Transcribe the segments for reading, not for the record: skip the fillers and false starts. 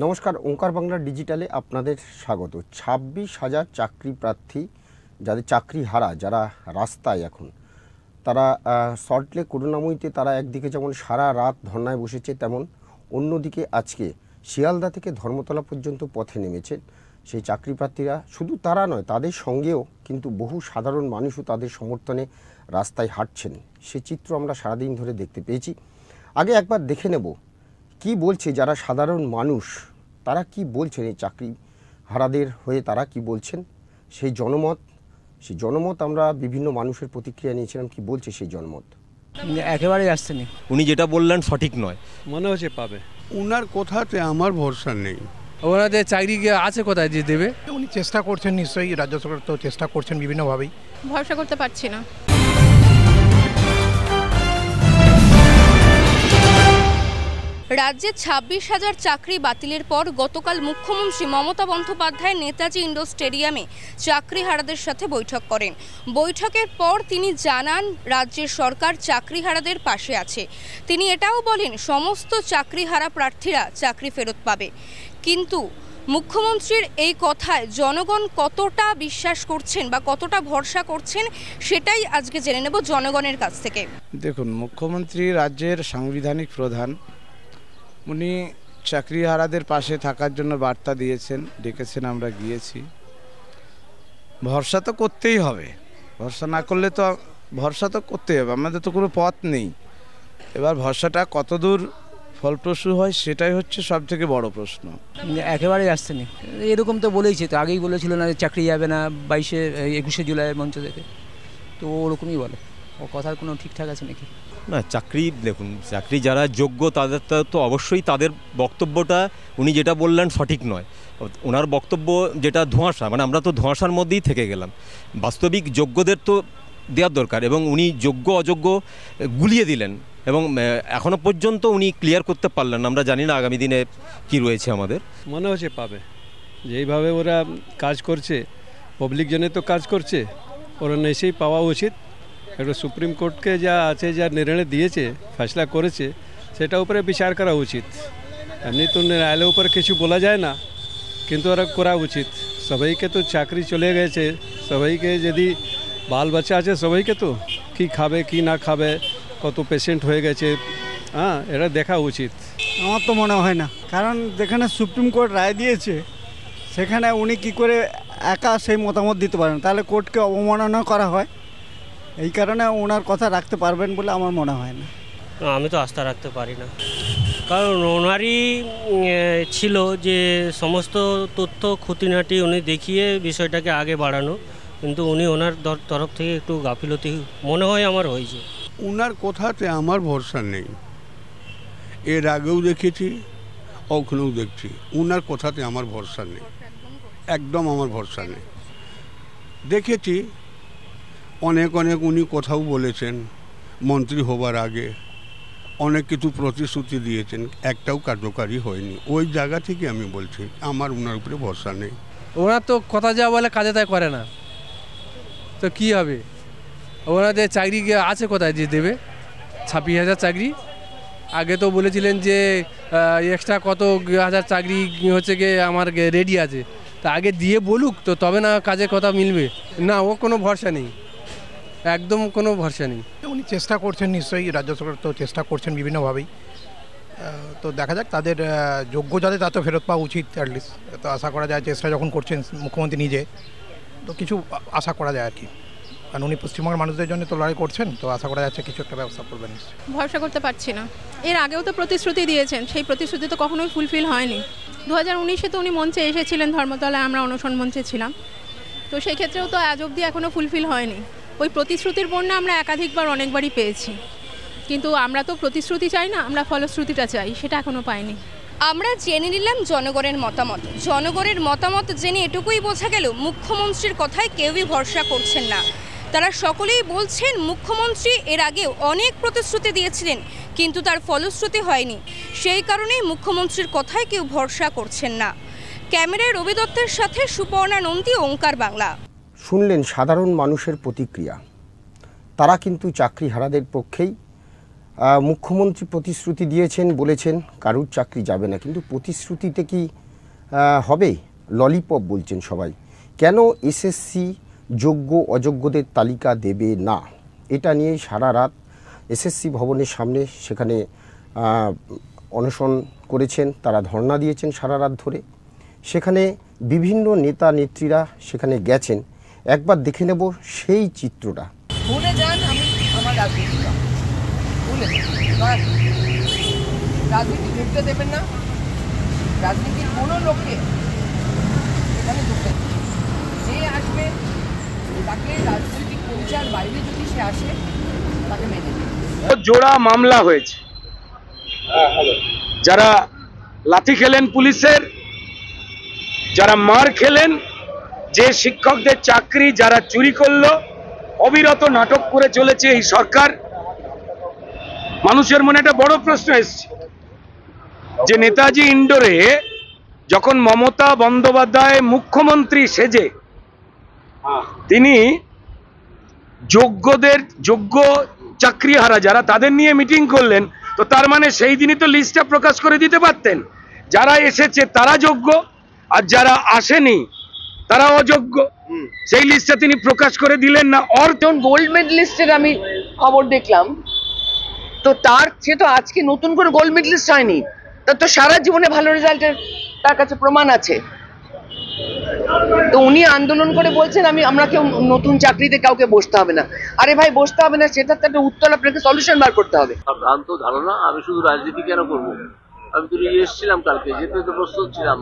নমস্কার, ওঙ্কার বাংলা ডিজিটালে আপনাদের স্বাগত। 26,000 চাকরি প্রার্থী যাদের চাকরি হারা, যারা রাস্তায় এখন, তারা সল্টলেক করুণাময়ীতে তারা একদিকে যেমন সারা রাত ধর্নায় বসেছে, তেমন অন্যদিকে আজকে শিয়ালদা থেকে ধর্মতলা পর্যন্ত পথে নেমেছেন সেই চাকরি প্রার্থীরা। শুধু তারা নয়, তাদের সঙ্গেও কিন্তু বহু সাধারণ মানুষও তাদের সমর্থনে রাস্তায় হাঁটছেন। সে চিত্র আমরা সারাদিন ধরে দেখতে পেয়েছি। আগে একবার দেখে নেব কি বলছে যারা সাধারণ মানুষ, তারা কি বলছেন, এই চাকরি হারাদের হয়ে তারা কি বলছেন, সেই জনমত আমরা বিভিন্ন মানুষের প্রতিক্রিয়া নিয়েছিলাম। কি বলছে সেই জনমত? একেবারেই আসছে না, উনি যেটা বললেন সঠিক নয়, মনে হচ্ছে পাবে। উনার কথাতে আমার ভরসা নেই। ওনাদের চাকরি আছে কোথায় যে দেবে? উনি চেষ্টা করছেন, নিশ্চয়ই রাজ্য সরকার তো চেষ্টা করছেন বিভিন্নভাবেই। ভরসা করতে পারছি না। রাজ্যে 26,000 চাকরি বাতিলের পর গতকাল মুখ্যমন্ত্রী মমতা বন্দ্যোপাধ্যায় নেতাজি ইন্ডোর স্টেডিয়ামে চাকরিহারাদের সাথে বৈঠক করেন। বৈঠকের পর তিনি জানান রাজ্যের সরকার চাকরিহারাদের পাশে আছে। তিনি এটাও বলেন সমস্ত চাকরিহারা প্রার্থীরা চাকরি ফেরত পাবে। কিন্তু মুখ্যমন্ত্রীর এই কথায় জনগণ কতটা বিশ্বাস করছেন বা কতটা ভরসা করছেন, সেটাই আজকে জেনে নেব জনগণের কাছ থেকে। দেখুন, মুখ্যমন্ত্রী রাজ্যের সাংবিধানিক প্রধান, উনি চাকরিহারাদের পাশে থাকার জন্য বার্তা দিয়েছেন, ডেকেছেন, আমরা গিয়েছি। ভরসা তো করতেই হবে, ভরসা না করলে তো ভরসা তো করতেই হবে, আমাদের তো কোনো পথ নেই। এবার ভরসাটা কতদূর ফলপ্রসূ হয় সেটাই হচ্ছে সব থেকে বড় প্রশ্ন। একেবারেই আসছে না, এরকম তো বলেইছে, তো আগেই বলেছিল না চাকরি যাবে না 21শে জুলাইয়ের মঞ্চ থেকে, তো ওরকমই বলে। ও কথার কোনো ঠিকঠাক আছে নাকি? না, চাকরি দেখুন, চাকরি যারা যোগ্য তাদের তো অবশ্যই তাদের বক্তব্যটা উনি যেটা বললেন সঠিক নয়। ওনার বক্তব্য যেটা ধোঁয়াশা, মানে আমরা তো ধোঁয়াশার মধ্যেই থেকে গেলাম। বাস্তবিক যোগ্যদের তো দেওয়ার দরকার, এবং উনি যোগ্য অযোগ্য গুলিয়ে দিলেন, এবং এখনও পর্যন্ত উনি ক্লিয়ার করতে পারলেন না। আমরা জানি না আগামী দিনে কি রয়েছে আমাদের। মনে হচ্ছে পাবে, যেইভাবে ওরা কাজ করছে, পাবলিক জন্য তো কাজ করছে, ওরা নিশ্চয়ই পাওয়া উচিত। একটা সুপ্রিম কোর্টকে যা আছে, যা নির্ণয় দিয়েছে, ফেসলা করেছে, সেটা উপরে বিচার করা উচিত। এমনি তো ন্যায়ালয়ের উপর কিছু বলা যায় না, কিন্তু ওরা করা উচিত। সবাইকে তো চাকরি চলে গেছে, সবাইকে যদি বাল বাচ্চা আছে, সবাইকে তো কি খাবে কি না খাবে, কত পেশেন্ট হয়ে গেছে, হ্যাঁ, এটা দেখা উচিত। আমার তো মনে হয় না, কারণ যেখানে সুপ্রিম কোর্ট রায় দিয়েছে সেখানে উনি কি করে একা সেই মতামত দিতে পারেন? তাহলে কোর্টকে অবমাননা করা হয়। এই কারণে ওনার কথা রাখতে পারবেন বলে আমার মনে হয় না। আমি তো আস্থা রাখতে পারি না, কারণ ওনারই ছিল যে সমস্ত তথ্য খুঁটিনাটি উনি দেখিয়ে বিষয়টাকে আগে বাড়ানো, কিন্তু উনি ওনার তরফ থেকে একটু গাফিলতি মনে হয় আমার হয়েছে। উনার কথাতে আমার ভরসা নেই। এর আগেও দেখেছি, ওখানেও দেখছি, উনার কথাতে আমার ভরসা নেই, একদম আমার ভরসা নেই। দেখেছি অনেক উনি কথাও বলেছেন, মন্ত্রী হবার আগে অনেক কিছু প্রতিশ্রুতি দিয়েছেন, একটাও কার্যকারী হয়নি। ওই জায়গা থেকে আমি বলছি আমার উনার উপরে ভরসা নেই। ওনার তো কথা যা বলে কাজে তাই করে না, তো কি হবে? ওনাদের চাকরি আছে কোথায় যে দেবে? 26,000 চাকরি। আগে তো বলেছিলেন যে এক্সট্রা কত হাজার চাকরি হচ্ছে গিয়ে আমার রেডি আছে, তা আগে দিয়ে বলুক তো, তবে না কাজের কথা মিলবে। না, ও কোনো ভরসা নেই, একদম কোনো ভরসা নেই। উনি চেষ্টা করছেন, নিশ্চয়ই রাজ্য সরকার তো চেষ্টা করছেন বিভিন্নভাবেই। তো দেখা যাক, তাদের যোগ্য যাদের তা তো ফেরত পাওয়া উচিত অ্যাটলিস্ট। তো আশা করা যায়, চেষ্টা যখন করছেন মুখ্যমন্ত্রী নিজে, তো কিছু আশা করা যায় আর কি। কারণ উনি পশ্চিমবঙ্গের মানুষদের জন্য তো লড়াই করছেন, তো আশা করা যাচ্ছে কিছু একটা ব্যবস্থা করবেন। ভরসা করতে পারছি না। এর আগেও তো প্রতিশ্রুতি দিয়েছেন, সেই প্রতিশ্রুতি তো কখনোই ফুলফিল হয়নি। 2019-এ তো উনি মঞ্চে এসেছিলেন, ধর্মতলায় আমরা অনশন মঞ্চে ছিলাম, তো সেই ক্ষেত্রেও তো আজ অবধি এখনও ফুলফিল হয়নি। ওই প্রতিশ্রুতির বন্যা আমরা একাধিকবার অনেকবারই পেয়েছি, কিন্তু আমরা তো প্রতিশ্রুতি চাই না, আমরা ফলশ্রুতিটা চাই, সেটা এখনও পাইনি। আমরা জেনে নিলাম জনগণের মতামত। জনগণের মতামত জেনে এটুকুই বোঝা গেল মুখ্যমন্ত্রীর কথায় কেউই ভরসা করছেন না। তারা সকলেই বলছেন মুখ্যমন্ত্রী এর আগেও অনেক প্রতিশ্রুতি দিয়েছিলেন, কিন্তু তার ফলশ্রুতি হয়নি। সেই কারণেই মুখ্যমন্ত্রীর কথায় কেউ ভরসা করছেন না। ক্যামেরায় রবি দত্তের সাথে সুপর্ণা নন্দী, ওঙ্কার বাংলা। শুনলেন সাধারণ মানুষের প্রতিক্রিয়া। তারা কিন্তু চাকরিহারাদের পক্ষেই, মুখ্যমন্ত্রী প্রতিশ্রুতি দিয়েছেন, বলেছেন কারুর চাকরি যাবে না, কিন্তু প্রতিশ্রুতিতে কি হবে? ললিপপ বলছেন সবাই। কেন এসএসসি যোগ্য অযোগ্যদের তালিকা দেবে না? এটা নিয়ে সারা রাত এসএসসি ভবনের সামনে সেখানে অনশন করেছেন, তারা ধর্ণা দিয়েছেন সারা রাত ধরে। সেখানে বিভিন্ন নেতা নেত্রীরা সেখানে গেছেন। একবার দেখে নেব সেই চিত্রটা। ভুলে যান আমি আমার রাজনীতি ভুলে রাজনীতি ঢুকতে দেবেন না। রাজনীতির কোনো লোককে এখানে ঢুকতে যে আসবে তাকে রাজনৈতিক পরিচয়ের বাইরে যদি সে আসে তাকে মেনে নেবে। জোড়া মামলা হয়েছে, যারা লাথি খেলেন পুলিশের, যারা মার খেলেন, যে শিক্ষকদের চাকরি যারা চুরি করলো, অবিরত নাটক করে চলেছে এই সরকার। মানুষের মনে একটা বড় প্রশ্ন এসছে যে নেতাজি ইন্ডোরে যখন মমতা বন্দ্যোপাধ্যায় মুখ্যমন্ত্রী সেজে তিনি যোগ্য চাকরিহারা যারা তাদের নিয়ে মিটিং করলেন, তো তার মানে সেই দিনই তো লিস্টটা প্রকাশ করে দিতে পারতেন, যারা এসেছে তারা যোগ্য আর যারা আসেনি তারা অযোগ্য। সেই লিস্টটা তিনি প্রকাশ করে দিলেন না। যখন গোল্ড মেডেলিস্টের আমি খবর দেখলাম, তো সে তো আজকে নতুন করে গোল্ড মেডেলিস্ট হয়নি, তার তো সারা জীবনে ভালো রেজাল্টের তার কাছে প্রমাণ আছে। তো উনি আন্দোলন করে বলছেন আমরা কেউ নতুন চাকরিতে কাউকে বসতে হবে না। আরে ভাই, বসতে হবে না, সেটার তো একটা উত্তর, আপনাকে সলিউশন বার করতে হবে। ভ্রান্ত ধারণা। আমি শুধু রাজনীতি কেন করবো? আমি তো নিয়ে এসেছিলাম, কালকে যেতে তো প্রস্তুত ছিলাম,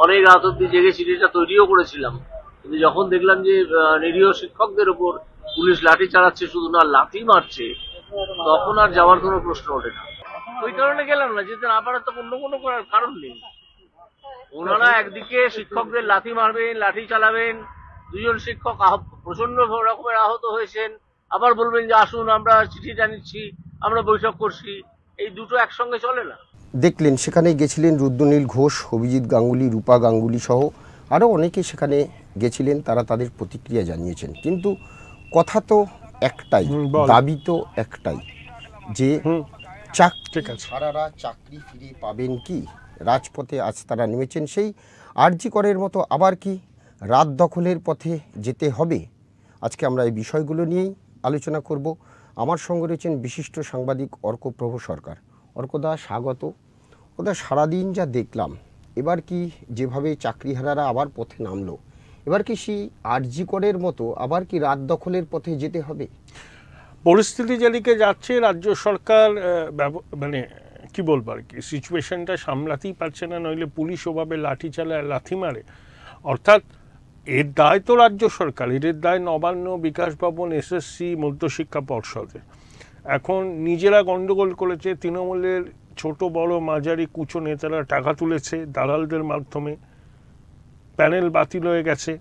অনেক রাত অব্দি জেগে সিডিটা তৈরিও করেছিলাম, কিন্তু যখন দেখলাম যে নিরীহ শিক্ষকদের উপর পুলিশ লাঠি চালাচ্ছে, শুধু না লাঠি মারছে, তখন আর যাওয়ার কোনো প্রশ্ন ওঠে না। ওই কারণে গেলাম না, যেতে না পারার তো অন্য কোনো করার কারণ নেই। ওনারা একদিকে শিক্ষকদের লাঠি মারবেন, লাঠি চালাবেন, দুজন শিক্ষক প্রচন্ড রকমের আহত হয়েছেন, আবার বলবেন যে আসুন আমরা চিঠি জানিয়েছি, আমরা বৈঠক করছি। এই দুটো একসঙ্গে চলে না। দেখলেন সেখানে গেছিলেন রুদ্রনীল ঘোষ, অভিজিৎ গাঙ্গুলি, রূপা গাঙ্গুলি সহ আরও অনেকে সেখানে গেছিলেন, তারা তাদের প্রতিক্রিয়া জানিয়েছেন। কিন্তু কথা তো একটাই, দাবি তো একটাই, যে ছাড়ারা চাকরি ফিরে পাবেন কি? রাজপথে আজ তারা নেমেছেন। সেই আরজি করের মতো আবার কি রাত দখলের পথে যেতে হবে? আজকে আমরা এই বিষয়গুলো নিয়েই আলোচনা করব। আমার সঙ্গে রয়েছেন বিশিষ্ট সাংবাদিক অর্কপ্রভ সরকার। অর্কদা, স্বাগত। ওদা, সারাদিন যা দেখলাম, এবার কি যেভাবে চাকরিহারারা আবার পথে নামলো, এবার কি সেই আরজি করের মতো আবার কি রাত দখলের পথে যেতে হবে? পরিস্থিতি যেদিকে যাচ্ছে, রাজ্য সরকার মানে কি বলবো আর কি, সিচুয়েশনটা সামলাতেই পারছে না, নইলে পুলিশ ওভাবে লাঠি চালায়, লাথি মারে। অর্থাৎ এর দায় তো রাজ্য সরকার, এর দায় নবান্ন, বিকাশ ভবন, এসএসসি, মধ্যশিক্ষা পর্ষদে। এখন নিজেরা গন্ডগোল করেছে, তৃণমূলের ছোট বড় মাঝারি কুচো নেতারা টাকা তুলেছে দালালদের মাধ্যমে, প্যানেল বাতিল হয়ে গেছে,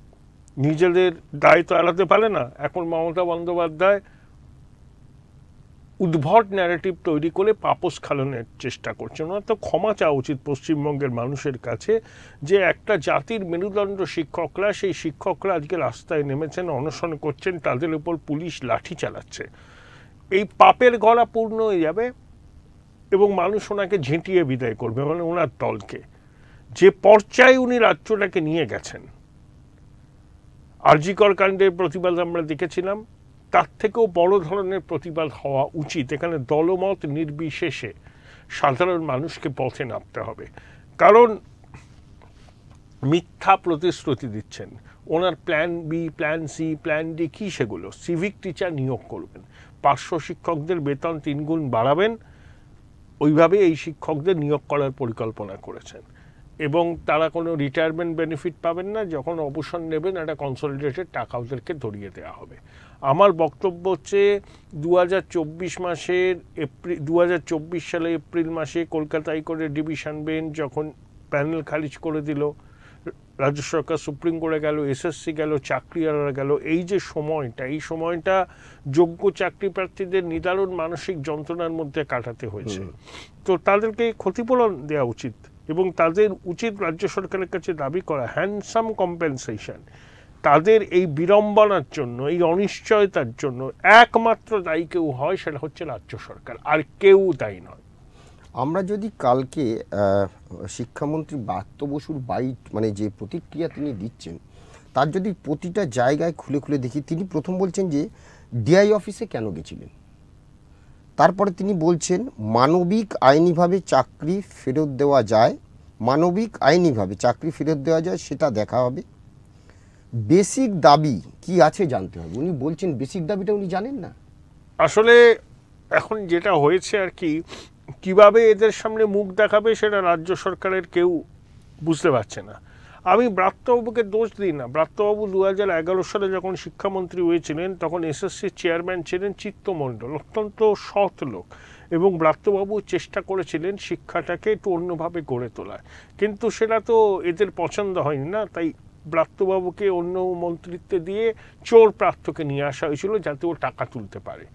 নিজেদের দায় তো এড়াতে পারে না। এখন মমতা বন্দ্যোপাধ্যায় উদ্ভট ন্যারেটিভ তৈরি করে পাপোশ খালনের চেষ্টা করছেন। ওনার তো ক্ষমা চাওয়া উচিত পশ্চিমবঙ্গের মানুষের কাছে, যে একটা জাতির মেরুদণ্ড শিক্ষকরা, সেই শিক্ষকরা আজকে রাস্তায় নেমেছেন, অনশন করছেন, তাদের উপর পুলিশ লাঠি চালাচ্ছে। এই পাপের গলা পূর্ণ হয়ে যাবে এবং মানুষ ওনাকে ঝেঁটিয়ে বিদায় করবে, মানে ওনার দলকে। যে পর্যায়ে উনি রাজ্যটাকে নিয়ে গেছেন, আরজি কর কাণ্ডের প্রতিবাদ আমরা দেখেছিলাম, তার থেকেও বড় ধরনের প্রতিবাদ হওয়া উচিত। এখানে দলমত নির্বিশেষে সাধারণ মানুষকে পথে নামতে হবে। কারণ মিথ্যা প্রতিশ্রুতি দিচ্ছেন ওনার। Plan B, plan C, plan D কী সেগুলো? সিভিক টিচার নিয়োগ করবেন, পার্শ্ব শিক্ষকদের বেতন 3 গুণ বাড়াবেন, ওইভাবে এই শিক্ষকদের নিয়োগ করার পরিকল্পনা করেছেন। এবং তারা কোনো রিটায়ারমেন্ট বেনিফিট পাবেন না, যখন অবসর নেবেন একটা কনসলিডেটেড টাকা ওদেরকে ধরিয়ে দেওয়া হবে। আমার বক্তব্য হচ্ছে 2024 সালে এপ্রিল মাসে কলকাতা হাইকোর্টের ডিভিশন বেঞ্চ যখন প্যানেল খারিজ করে দিল, রাজ্য সরকার সুপ্রিম কোর্টে গেল, এসএসসি গেল, চাকরিহারারা গেল, এই যে সময়টা, এই সময়টা যোগ্য চাকরি প্রার্থীদের নিদারুণ মানসিক যন্ত্রণার মধ্যে কাটাতে হয়েছে। তো তাদেরকে ক্ষতিপূরণ দেওয়া উচিত এবং তাদের উচিত রাজ্য সরকারের কাছে দাবি করা হ্যান্ডসাম কম্পেনসেশন। তাদের এই বিড়ম্বনার জন্য, এই অনিশ্চয়তার জন্য একমাত্র দায়ী কেউ হয়, সেটা হচ্ছে রাজ্য সরকার, আর কেউ দায়ী নয়। আমরা যদি কালকে শিক্ষামন্ত্রী ব্রাত্য বসুর বাইট মানে যে প্রতিক্রিয়া তিনি দিচ্ছেন, তার যদি প্রতিটা জায়গায় খুলে খুলে দেখি, তিনি প্রথম বলছেন যে ডিআই অফিসে কেন গেছিলেন, তারপরে তিনি বলছেন মানবিক আইনিভাবে চাকরি ফেরত দেওয়া যায়, মানবিক আইনিভাবে চাকরি ফেরত দেওয়া যায় সেটা দেখা হবে, বেসিক দাবি কি আছে জানতে হবে। উনি বলছেন বেসিক দাবিটা উনি জানেন না। আসলে এখন যেটা হয়েছে আর কি, কিভাবে এদের সামনে মুখ দেখাবে সেটা রাজ্য সরকারের কেউ বুঝতে পারছে না। আমি ব্রাত্যবাবুকে দোষ দিই না। ব্রাত্যবাবু 2011 সালে যখন শিক্ষামন্ত্রী হয়েছিলেন তখন এসএসসি চেয়ারম্যান ছিলেন চিত্তমণ্ডল, অত্যন্ত সৎ লোক, এবং ব্রাত্যবাবু চেষ্টা করেছিলেন শিক্ষাটাকে একটু অন্যভাবে গড়ে তোলার, কিন্তু সেটা তো এদের পছন্দ হয়নি না। তাই ব্রাত্যবাবুকে অন্য মন্ত্রিত্বে দিয়ে চোর প্রার্থকে নিয়ে আসা হয়েছিল যাতে ও টাকা তুলতে পারে।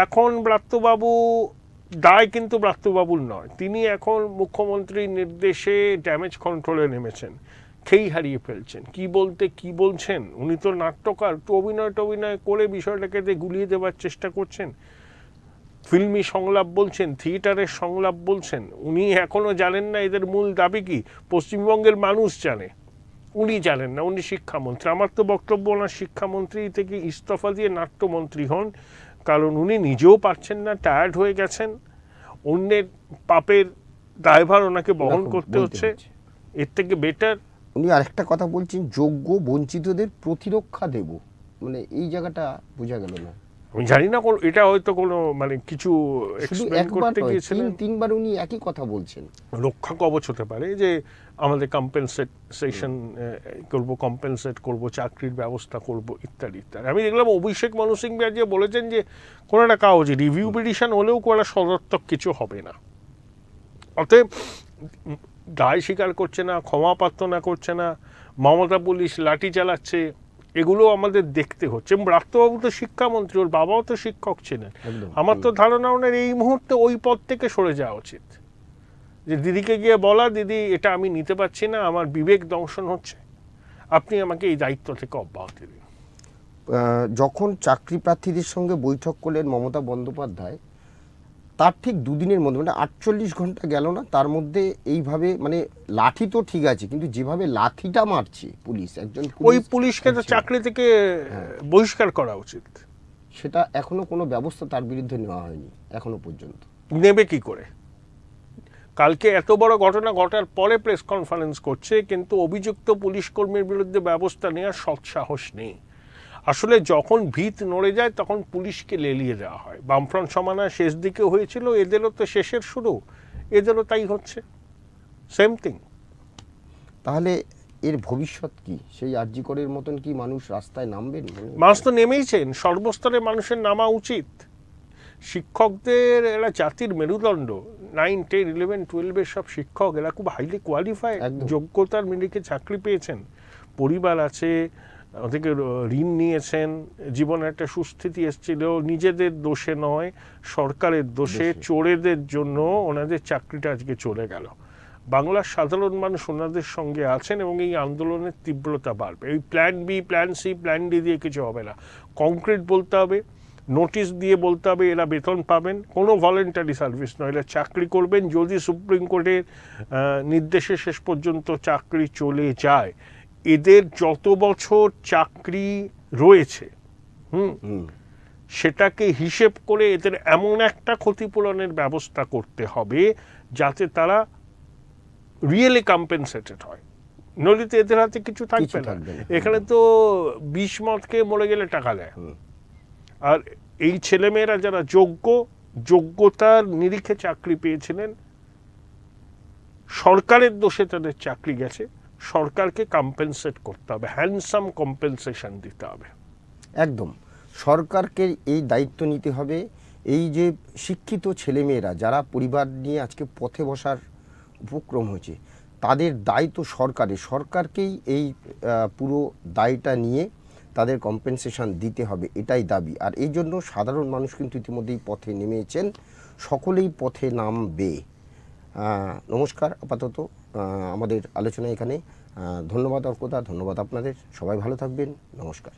এখন ব্রাত্যবাবু দায় কিন্তু ব্রাত্যবাবুর নয়, তিনি এখন মুখ্যমন্ত্রীর নির্দেশে ড্যামেজ কন্ট্রোলে নেমেছেন, খেই হারিয়ে ফেলছেন। কি বলতে কি বলছেন, উনি তো নাট্যকার, একটু অভিনয় করে বিষয়টাকে গুলিয়ে দেওয়ার চেষ্টা করছেন, ফিল্মি সংলাপ বলছেন, থিয়েটারের সংলাপ বলছেন। উনি এখনো জানেন না এদের মূল দাবি কি, পশ্চিমবঙ্গের মানুষ জানে, উনি জানেন না, উনি শিক্ষামন্ত্রী। আমার তো বক্তব্য ওনার শিক্ষামন্ত্রী থেকে ইস্তফা দিয়ে নাট্যমন্ত্রী হন, কারণ উনি নিজেও পারছেন না, টায়ার্ড হয়ে গেছেন, অন্যের পাপের দায়ভার ওনাকে বহন করতে হচ্ছে, এর থেকে বেটার। উনি আরেকটা কথা বলছেন, যোগ্য বঞ্চিতদের প্রতিরক্ষা দেব, মানে এই জায়গাটা বোঝা গেল না। আমি জানি না এটা হয়তো কোনো মানে কিছু এক্সপ্লেইন করতে গিয়েছিলেন, তিনবার উনি একই কথা বলছেন। রক্ষা কবচ হতে পারে যে আমাদের কম্পেনসেশন করব, কম্পেনসেট করব, চাকরির ব্যবস্থা করব, ইত্যাদি ইত্যাদি। আমি দেখলাম অভিষেক মনু সিং ব্যানার্জি বলেছেন যে কোনো একটা কাগজ রিভিউ পিটিশন হলেও কোনো সদর্থক কিছু হবে না। অতএব দায় স্বীকার করছে না, ক্ষমা প্রার্থনা করছে না, মমতা পুলিশ লাঠি চালাচ্ছে, এগুলো আমাদের দেখতে হচ্ছে। ব্রাত্যবাবু তো শিক্ষামন্ত্রী, ওর বাবাও তো শিক্ষক ছিলেন। আমার তো ধারণা ওনার এই মুহূর্তে ওই পদ থেকে সরে যাওয়া উচিত, যে দিদিকে গিয়ে বলা, দিদি এটা আমি নিতে পারছি না, আমার বিবেক দংশন হচ্ছে, আপনি আমাকে এই দায়িত্ব থেকে অব্যাহতি দিন। যখন চাকরি প্রার্থীদের সঙ্গে বৈঠক করলেন মমতা বন্দ্যোপাধ্যায়, তার ঠিক দুদিনের মধ্যে মানে 48 ঘন্টা গেল না, তার মধ্যে এইভাবে মানে লাঠি তো ঠিক আছে, কিন্তু যেভাবে লাঠিটা মারছে পুলিশ, একজন ওই পুলিশকে তো চাকরি থেকে বহিষ্কার করা উচিত। সেটা এখনো কোনো ব্যবস্থা তার বিরুদ্ধে নেওয়া হয়নি এখনো পর্যন্ত। নেবে কি করে? কালকে এত বড় ঘটনা ঘটার পরে প্রেস কনফারেন্স করছে, কিন্তু অভিযুক্ত পুলিশ কর্মীর বিরুদ্ধে ব্যবস্থা নেওয়ার সৎসাহস নেই। আসলে যখন ভিত নড়ে যায় তখন পুলিশকে লেলিয়ে দেওয়া হয়। বামফ্রন্ট সমানা শেষ দিকে হয়েছিল, এদেরও তো শেষের শুরু, এদেরও তাই হচ্ছে, সেম থিং। তাহলে এর ভবিষ্যৎ কি? সেই আরজি করের মতন কি মানুষ রাস্তায় নামবেন? মানুষ তো নেমেইছেন, সর্বস্তরে মানুষের নামা উচিত। শিক্ষকদের এরা জাতির মেরুদণ্ড, 9, 10, 11, 12 সব শিক্ষক এরা খুব হাইলি কোয়ালিফাইড, যোগ্যতার মিলিকে চাকরি পেয়েছেন, পরিবার আছে, ওদেরকে ঋণ নিয়েছেন, জীবনে একটা সুস্থিতি এসেছিল, নিজেদের দোষে নয়, সরকারের দোষে, চোরেদের জন্য ওনাদের চাকরিটা আজকে চলে গেল। বাংলার সাধারণ মানুষ ওনাদের সঙ্গে আছেন এবং এই আন্দোলনের তীব্রতা বাড়বে। এই plan B, plan C, plan D দিয়ে কিছু হবে না। কংক্রিট বলতে হবে, নোটিশ দিয়ে বলতে হবে এরা বেতন পাবেন, কোনো ভলেন্টারি সার্ভিস নয়, এরা চাকরি করবেন। যদি সুপ্রিম কোর্টের নির্দেশে শেষ পর্যন্ত চাকরি চলে যায়, এদের যত বছর চাকরি রয়েছে সেটাকে হিসেব করে এদের এমন একটা ক্ষতিপূরণের ব্যবস্থা করতে হবে যাতে তারা রিয়েলি কম্পেনসেটেড হয়, নইলে তো এদের হাতে কিছু থাকবে না। এখানে তো 20 মদ খেয়ে মরে গেলে টাকা দেয়। আর এই ছেলেমেয়েরা যারা যোগ্যতার নিরিখে চাকরি পেয়েছিলেন, সরকারের দোষে তাদের চাকরি গেছে, সরকারকে কম্পেনসেট করতে হবে, হ্যান্ডসাম কম্পেনসেশন দিতে হবে। একদম সরকারকে এই দায়িত্ব নিতে হবে। এই যে শিক্ষিত ছেলেমেয়েরা যারা পরিবার নিয়ে আজকে পথে বসার উপক্রম হয়েছে, তাদের দায়িত্ব সরকারকেই এই পুরো দায়টা নিয়ে তাদের কম্পেনসেশন দিতে হবে, এটাই দাবি। আর এই জন্য সাধারণ মানুষ কিন্তু ইতিমধ্যেই পথে নেমেছেন, সকলেই পথে নামবে। নমস্কার, আপাতত আমাদের আলোচনা এখানে। ধন্যবাদ অর্কদা, ধন্যবাদ আপনাদের, সবাই ভালো থাকবেন, নমস্কার।